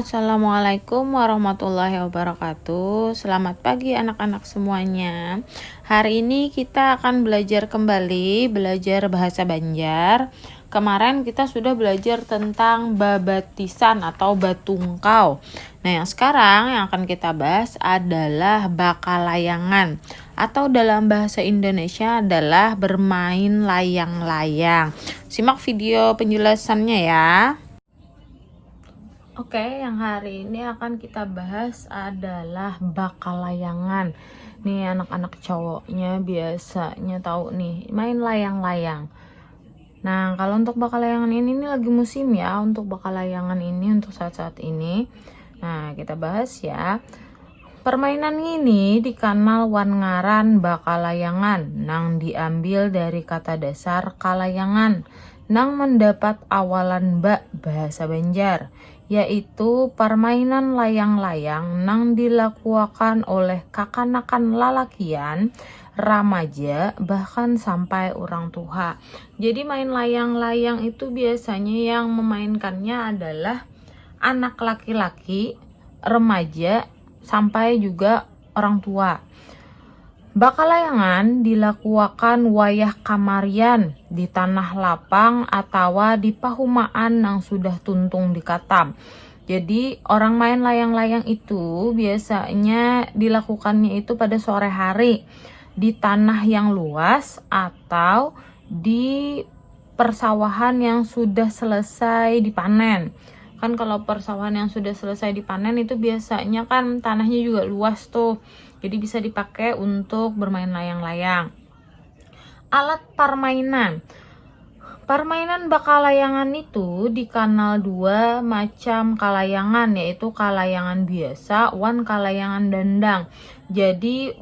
Assalamualaikum warahmatullahi wabarakatuh. Selamat pagi anak-anak semuanya. Hari ini kita akan belajar kembali bahasa Banjar. Kemarin kita sudah belajar tentang babatisan atau batungkau. Nah, yang sekarang yang akan kita bahas adalah bakalayangan atau dalam bahasa Indonesia adalah bermain layang-layang. Simak video penjelasannya ya. Oke, yang hari ini akan kita bahas adalah bakalayangan. Nih anak-anak cowoknya biasanya tahu nih main layang-layang. Nah, kalau untuk bakalayangan ini lagi musim ya, untuk bakalayangan ini untuk saat-saat ini. Nah, kita bahas ya. Permainan ini dikenal wan ngaran bakalayangan, nang diambil dari kata dasar kalayangan, nang mendapat awalan bak bahasa Banjar, yaitu permainan layang-layang nang dilakukan oleh kakanakan lalakian, remaja, bahkan sampai orang tua. Jadi main layang-layang itu biasanya yang memainkannya adalah anak laki-laki, remaja, sampai juga orang tua. Bakalayangan dilakukan wayah kamarian di tanah lapang atau di pahumaan yang sudah tuntung dikatam. Jadi orang main layang-layang itu biasanya dilakukannya itu pada sore hari di tanah yang luas atau di persawahan yang sudah selesai dipanen. Kan kalau persawahan yang sudah selesai dipanen itu biasanya kan tanahnya juga luas tuh. Jadi bisa dipakai untuk bermain layang-layang. Alat permainan. Permainan bakalayangan itu dikenal dua macam kalayangan, yaitu kalayangan biasa wan kalayangan dandang. Jadi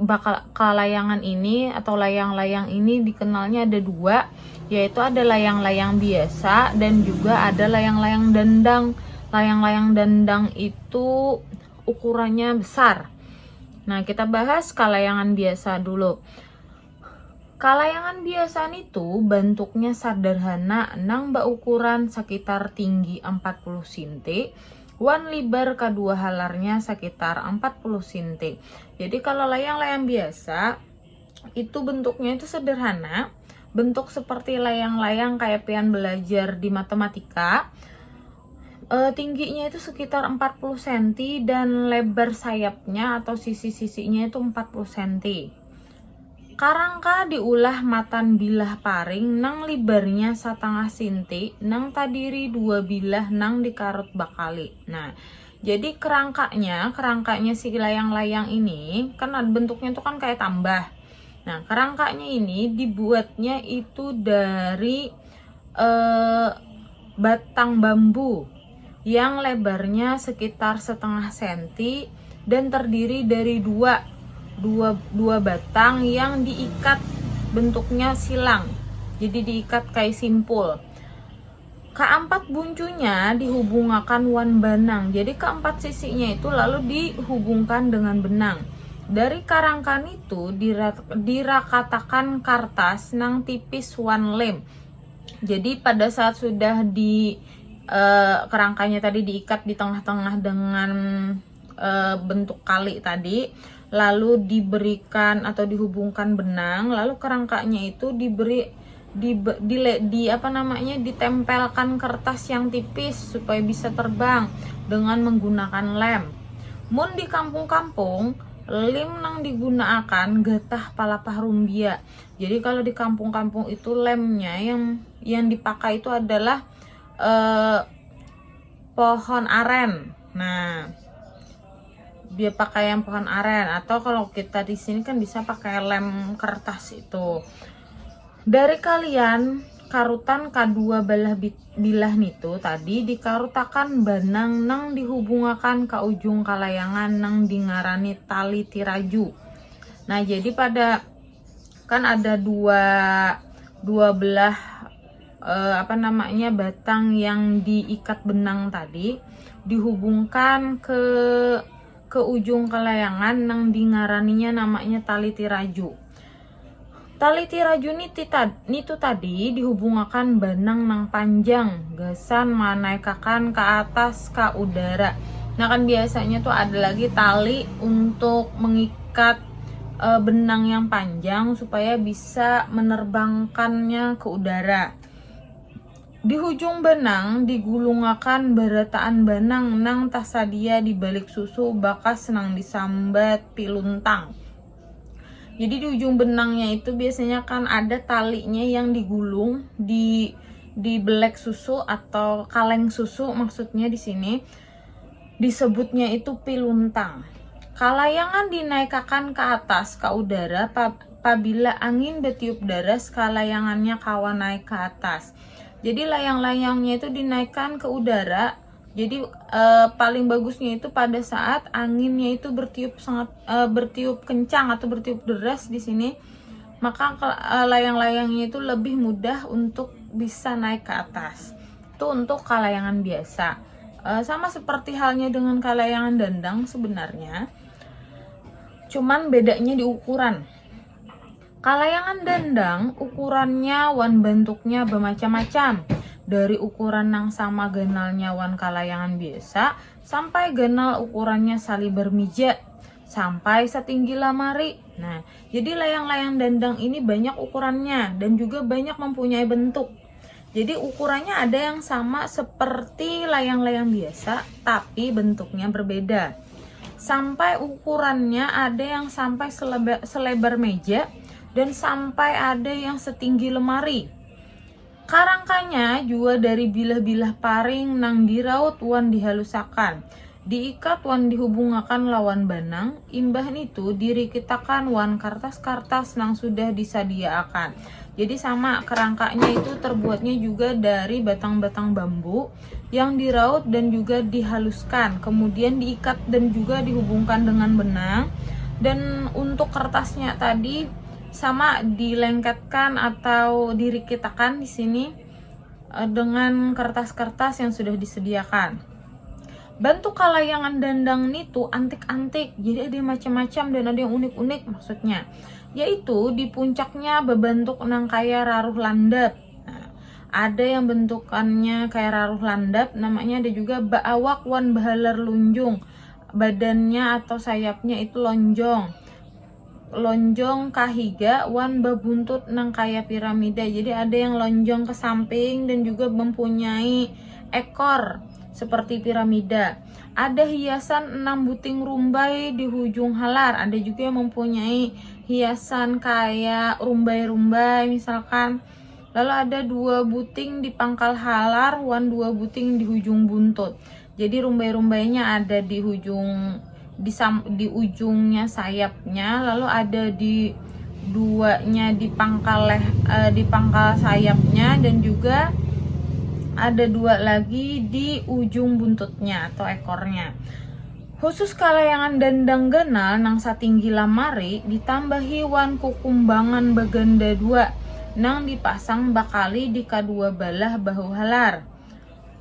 kalayangan ini atau layang-layang ini dikenalnya ada dua, yaitu ada layang-layang biasa dan juga ada layang-layang dandang. Layang-layang dandang itu ukurannya besar. Nah, kita bahas kalayangan biasa dulu. Kalayangan biasa itu bentuknya sederhana, nang ukuran sekitar tinggi 40 cm, wan lebar kedua halarnya sekitar 40 cm. Jadi kalau layang-layang biasa itu bentuknya itu sederhana, bentuk seperti layang-layang kayak pian belajar di matematika. Tingginya itu sekitar 40 cm dan lebar sayapnya atau sisi-sisinya itu 40 cm. Karangka diulah matan bilah paring nang lebarnya 1,5 cm, nang tadiri 2 bilah nang dikarut bakali. Nah, jadi kerangkanya si layang-layang ini kan bentuknya itu kan kayak tambah. Nah, kerangkanya ini dibuatnya itu dari batang bambu yang lebarnya sekitar 1,5 cm dan terdiri dari dua batang yang diikat bentuknya silang. Jadi diikat kayak simpul. Keempat buncunya dihubungkan wan benang. Jadi keempat sisinya itu lalu dihubungkan dengan benang. Dari karangkan itu dirakatakan kertas nang tipis wan lem. Jadi pada saat sudah kerangkanya tadi diikat di tengah-tengah dengan bentuk kali tadi, lalu diberikan atau dihubungkan benang, lalu kerangkanya itu ditempelkan kertas yang tipis supaya bisa terbang dengan menggunakan lem. Mun di kampung-kampung lem nang digunakan getah palapa rumbia. Jadi kalau di kampung-kampung itu lemnya yang dipakai itu adalah pohon aren. Nah, dia pakai yang pohon aren, atau kalau kita di sini kan bisa pakai lem kertas itu. Dari kalian karutan kedua bilah nitu tadi dikarutakan benang nang dihubungkan ke ujung kalayangan nang dingarani tali tiraju. Nah, jadi kan ada dua belah batang yang diikat benang tadi dihubungkan ke ujung kalayangan nang dingaraninya namanya tali tiraju. Tali tiraju nitu tadi dihubungkan benang nang panjang, gesan manaikakan ke atas ke udara. Nah kan biasanya tuh ada lagi tali untuk mengikat benang yang panjang supaya bisa menerbangkannya ke udara. Di hujung benang digulungakan berataan benang nang tasadia di balik susu bakas nang disambat piluntang. Jadi di ujung benangnya itu biasanya kan ada talinya yang digulung di belek susu atau kaleng susu, maksudnya di sini disebutnya itu piluntang. Kalayangan dinaikkan ke atas ke udara apabila angin bertiup deras, kalayangannya kawan naik ke atas. Jadi layang-layangnya itu dinaikkan ke udara. Jadi paling bagusnya itu pada saat anginnya itu bertiup kencang atau bertiup deras di sini, maka layang-layangnya itu lebih mudah untuk bisa naik ke atas. Itu untuk kalayangan biasa. Sama seperti halnya dengan kalayangan dandang sebenarnya, cuman bedanya di ukuran. Kalayangan dandang ukurannya wan bentuknya bermacam-macam, dari ukuran yang sama genalnya wan kalayangan biasa sampai genal ukurannya saliber mijat sampai setinggi lamari. Nah, jadi layang-layang dandang ini banyak ukurannya dan juga banyak mempunyai bentuk. Jadi ukurannya ada yang sama seperti layang-layang biasa tapi bentuknya berbeda. Sampai ukurannya ada yang sampai selebar meja dan sampai ada yang setinggi lemari. Karangkanya juga dari bilah-bilah paring nang diraut wan dihalusakan, diikat wan dihubungakan lawan benang, imbah itu dirikitakan wan kartas-kartas nang sudah disediakan. Jadi sama, kerangkanya itu terbuatnya juga dari batang-batang bambu yang diraut dan juga dihaluskan, kemudian diikat dan juga dihubungkan dengan benang. Dan untuk kertasnya tadi sama dilengketkan atau dirikitakan di sini dengan kertas-kertas yang sudah disediakan. Bentuk kalayangan dandang itu antik-antik, jadi ada yang macam-macam dan ada yang unik-unik maksudnya. Yaitu di puncaknya berbentuk nang kaya raruh landap. Nah, ada yang bentukannya kayak raruh landap, namanya ada juga baawak wan bahalar lunjung. Badannya atau sayapnya itu lonjong kahiga wan babuntut nang kaya piramida. Jadi ada yang lonjong ke samping dan juga mempunyai ekor seperti piramida. Ada hiasan 6 buting rumbai di hujung halar. Ada juga yang mempunyai hiasan kayak rumbai-rumbai misalkan. Lalu ada 2 buting di pangkal halar wan 2 buting di hujung buntut. Jadi rumbai-rumbainya ada di ujungnya sayapnya, lalu ada di duanya di pangkal sayapnya, dan juga ada 2 lagi di ujung buntutnya atau ekornya. Khusus kalayangan dandang genal nang satinggi lamari ditambahi wan kukumbangan baganda 2 nang dipasang bakali di kedua belah bahu halar.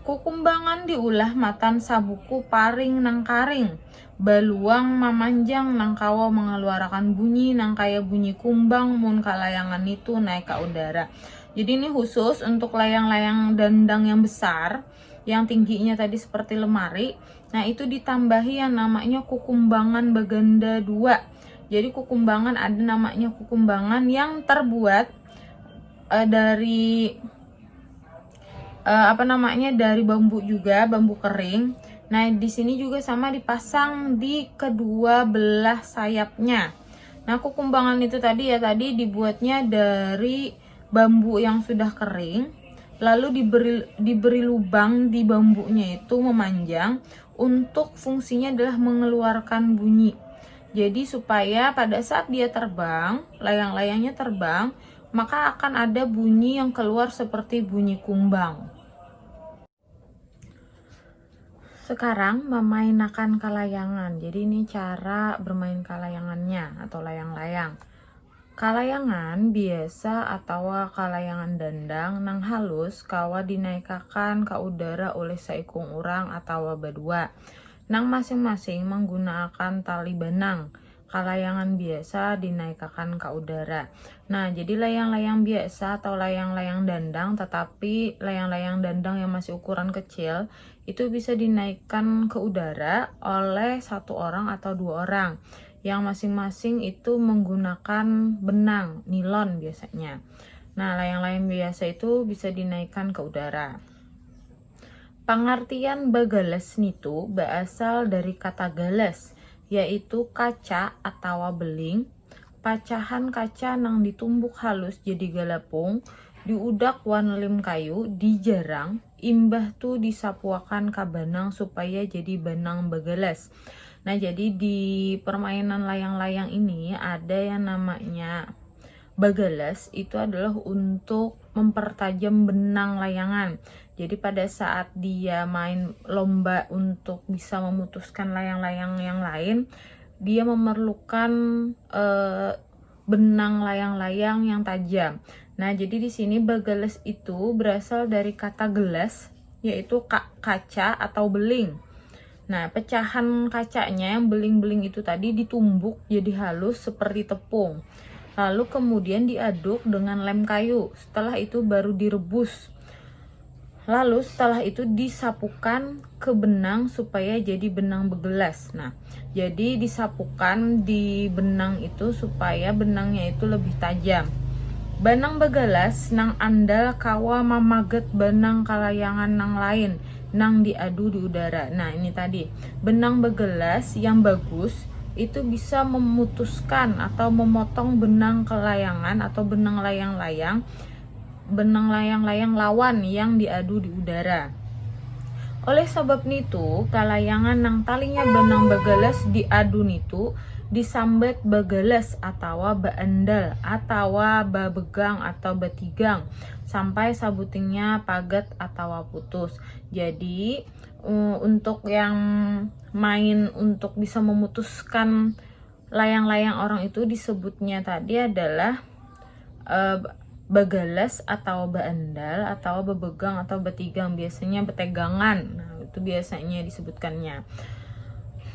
Kukumbangan diulah matan sabuku paring nang karing, baluang mamanjang nang kawa mengeluarkan bunyi nang kaya bunyi kumbang mun kalayangan itu naik ke udara. Jadi ini khusus untuk layang-layang dandang yang besar, yang tingginya tadi seperti lemari. Nah itu ditambahi yang namanya kukumbangan baganda 2. Jadi kukumbangan ada namanya kukumbangan yang terbuat dari dari bambu juga, bambu kering. Nah, di sini juga sama dipasang di kedua belah sayapnya. Nah, kukumbangan itu tadi dibuatnya dari bambu yang sudah kering, lalu diberi lubang di bambunya itu memanjang, untuk fungsinya adalah mengeluarkan bunyi. Jadi supaya pada saat dia terbang, layang-layangnya terbang, maka akan ada bunyi yang keluar seperti bunyi kumbang. Sekarang memainkan kalayangan. Jadi ini cara bermain kalayangannya atau layang-layang. Kalayangan biasa atau kalayangan dandang nang halus kawa dinaikakan ke udara oleh seikung urang atau badua. Nang masing-masing menggunakan tali benang. kalayangan biasa dinaikkan ke udara. Nah, jadi layang-layang biasa atau layang-layang dandang, tetapi layang-layang dandang yang masih ukuran kecil itu bisa dinaikkan ke udara oleh satu orang atau dua orang, yang masing-masing itu menggunakan benang nilon biasanya. Nah, layang-layang biasa itu bisa dinaikkan ke udara. Pengertian bagales nitu berasal dari kata gales, yaitu kaca atau beling, pacahan kaca nang ditumbuk halus jadi galapung, diudak wan lim kayu, dijarang, imbah tu disapuakan ka banang supaya jadi banang bagales. Nah, jadi di permainan layang-layang ini ada yang namanya bagales, itu adalah untuk mempertajam benang layangan. Jadi pada saat dia main lomba untuk bisa memutuskan layang-layang yang lain, dia memerlukan benang layang-layang yang tajam. Nah, jadi di sini bagales itu berasal dari kata gelas, yaitu kaca atau beling. Nah, pecahan kacanya yang beling-beling itu tadi ditumbuk jadi halus seperti tepung. Lalu kemudian diaduk dengan lem kayu. Setelah itu baru direbus. Lalu setelah itu disapukan ke benang supaya jadi benang begelas. Nah, jadi disapukan di benang itu supaya benangnya itu lebih tajam. Benang begelas nang andal kawa mamaget benang kalayangan nang lain nang diadu di udara. Nah, ini tadi benang begelas yang bagus itu bisa memutuskan atau memotong benang kelayangan atau benang layang-layang lawan yang diadu di udara. Oleh sebab nitu, kalayangan nang talinya benang bagales diadu nitu disambat bagales atau baendal atau babegang atau batigang sampai sabutingnya pagat atau putus. Jadi untuk yang main untuk bisa memutuskan layang-layang orang itu disebutnya tadi adalah bagales atau baendal atau bebegang atau betigang, biasanya betegangan. Nah, itu biasanya disebutkannya.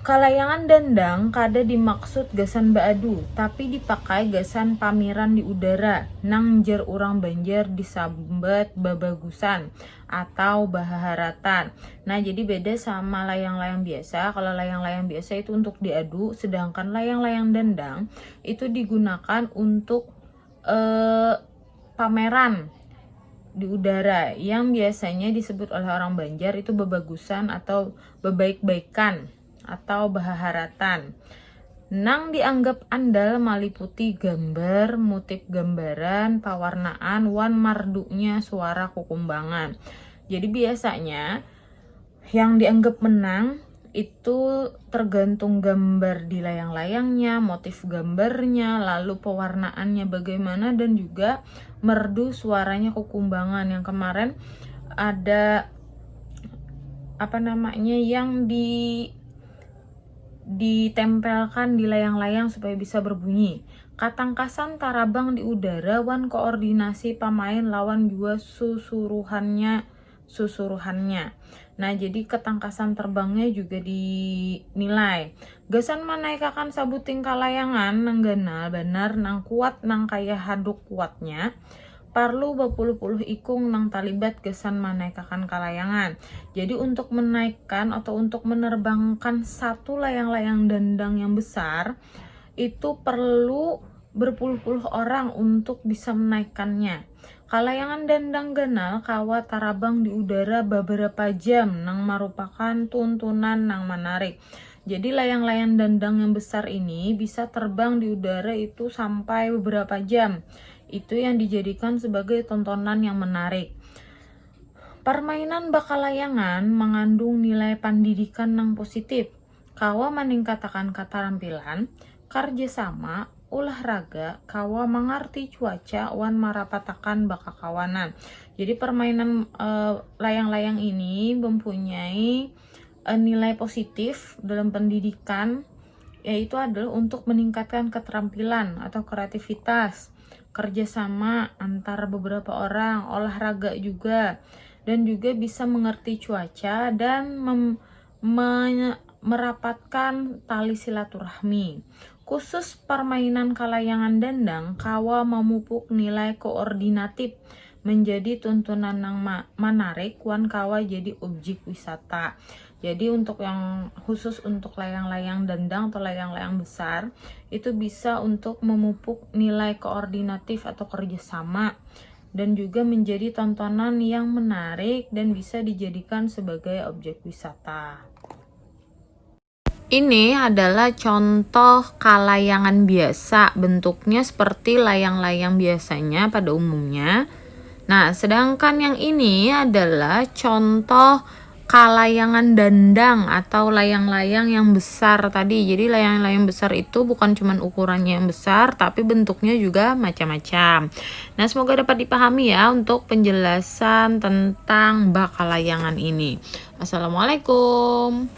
Kalayangan dandang kada dimaksud gasan baadu, tapi dipakai gasan pamiran di udara nang jer urang Banjar disambat babagusan atau bahaharatan. Nah, jadi beda sama layang-layang biasa. Kalau layang-layang biasa itu untuk diadu, sedangkan layang-layang dandang itu digunakan untuk pameran di udara yang biasanya disebut oleh orang Banjar itu bebagusan atau bebaik-baikan atau bahaharatan. Nang dianggap andal maliputi gambar, motif gambaran, pawarnaan, wan mardunya suara kukumbangan. Jadi biasanya yang dianggap menang itu tergantung gambar di layang-layangnya, motif gambarnya, lalu pewarnaannya bagaimana, dan juga merdu suaranya kukumbangan. Yang kemarin ada yang ditempelkan di layang-layang supaya bisa berbunyi. Katangkasan tarabang di udara wan koordinasi pamain lawan juga susuruhannya. Nah, jadi ketangkasan terbangnya juga dinilai. Gasan manaikakan sabuting kalayangan nang ganal benar nang kuat nang kaya haduk kuatnya. Parlu bapuluh-puluh ikung nang talibat gasan manaikakan kalayangan. Jadi untuk menaikkan atau untuk menerbangkan satu layang-layang dandang yang besar itu perlu berpuluh-puluh orang untuk bisa menaikkannya. Kalayangan dandang ganal kawa tarabang di udara beberapa jam nang merupakan tuntunan nang menarik. Jadi layang-layang dandang yang besar ini bisa terbang di udara itu sampai beberapa jam. Itu yang dijadikan sebagai tontonan yang menarik. Permainan bakalayangan mengandung nilai pendidikan nang positif. Kawa meningkatkan keterampilan, kerjasama, olahraga, kawa mengerti cuaca, wan marapatakan bakakawanan. Jadi permainan layang-layang ini mempunyai nilai positif dalam pendidikan, yaitu adalah untuk meningkatkan keterampilan atau kreativitas, kerjasama antara beberapa orang, olahraga juga, dan juga bisa mengerti cuaca dan merapatkan tali silaturahmi. Khusus permainan kalayangan dendang, kawa memupuk nilai koordinatif menjadi tuntunan yang menarik wan kawa jadi objek wisata. Jadi untuk yang khusus untuk layang-layang dendang atau layang-layang besar itu bisa untuk memupuk nilai koordinatif atau kerjasama dan juga menjadi tontonan yang menarik dan bisa dijadikan sebagai objek wisata. Ini adalah contoh kalayangan biasa, bentuknya seperti layang-layang biasanya pada umumnya. Nah, sedangkan yang ini adalah contoh kalayangan dandang atau layang-layang yang besar tadi. Jadi layang-layang besar itu bukan cuma ukurannya yang besar, tapi bentuknya juga macam-macam. Nah, semoga dapat dipahami ya untuk penjelasan tentang bak kalayangan ini. Assalamualaikum.